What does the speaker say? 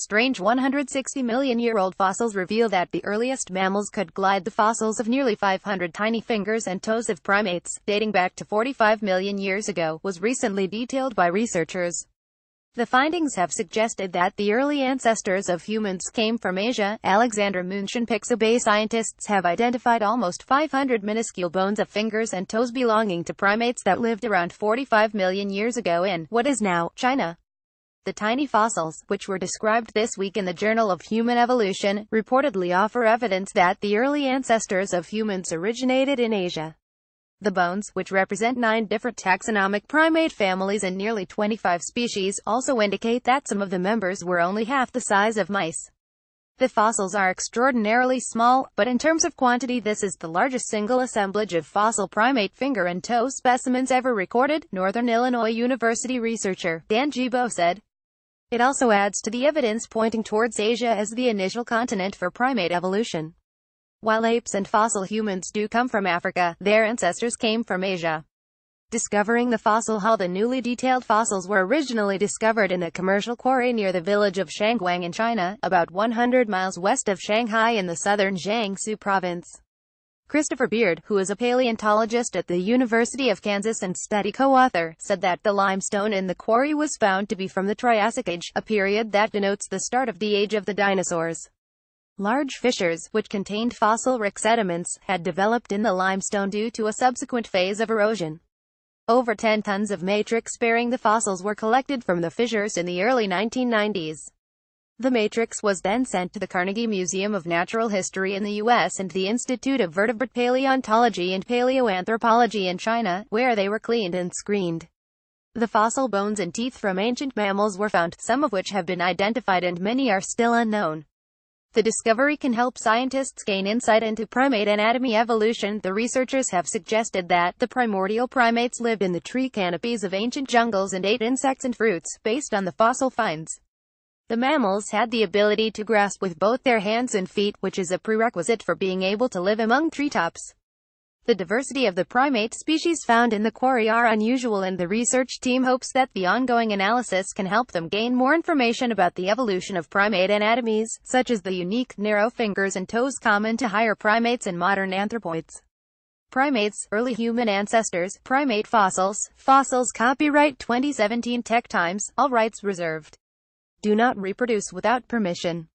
strange 160-million-year-old fossils reveal that the earliest mammals could glide. The fossils of nearly 500 tiny fingers and toes of primates, dating back to 45 million years ago, was recently detailed by researchers. The findings have suggested that the early ancestors of humans came from Asia. Alexander Munchen Pixabay scientists have identified almost 500 minuscule bones of fingers and toes belonging to primates that lived around 45 million years ago in what is now China. The tiny fossils, which were described this week in the Journal of Human Evolution, reportedly offer evidence that the early ancestors of humans originated in Asia. The bones, which represent 9 different taxonomic primate families and nearly 25 species, also indicate that some of the members were only half the size of mice. The fossils are extraordinarily small, but in terms of quantity this is the largest single assemblage of fossil primate finger and toe specimens ever recorded, Northern Illinois University researcher Dan Gibault said. It also adds to the evidence pointing towards Asia as the initial continent for primate evolution. While apes and fossil humans do come from Africa, their ancestors came from Asia. Discovering the fossil hull. The newly detailed fossils were originally discovered in a commercial quarry near the village of Shangguang in China, about 100 miles west of Shanghai in the southern Jiangsu province. Christopher Beard, who is a paleontologist at the University of Kansas and study co-author, said that the limestone in the quarry was found to be from the Triassic Age, a period that denotes the start of the age of the dinosaurs. Large fissures, which contained fossil rock sediments, had developed in the limestone due to a subsequent phase of erosion. Over 10 tons of matrix bearing the fossils were collected from the fissures in the early 1990s. The matrix was then sent to the Carnegie Museum of Natural History in the U.S. and the Institute of Vertebrate Paleontology and Paleoanthropology in China, where they were cleaned and screened. The fossil bones and teeth from ancient mammals were found, some of which have been identified and many are still unknown. The discovery can help scientists gain insight into primate anatomy evolution. The researchers have suggested that the primordial primates lived in the tree canopies of ancient jungles and ate insects and fruits, based on the fossil finds. The mammals had the ability to grasp with both their hands and feet, which is a prerequisite for being able to live among treetops. The diversity of the primate species found in the quarry are unusual, and the research team hopes that the ongoing analysis can help them gain more information about the evolution of primate anatomies, such as the unique, narrow fingers and toes common to higher primates and modern anthropoids. Primates, early human ancestors, primate fossils. Fossils. Copyright 2017 Tech Times, all rights reserved. Do not reproduce without permission.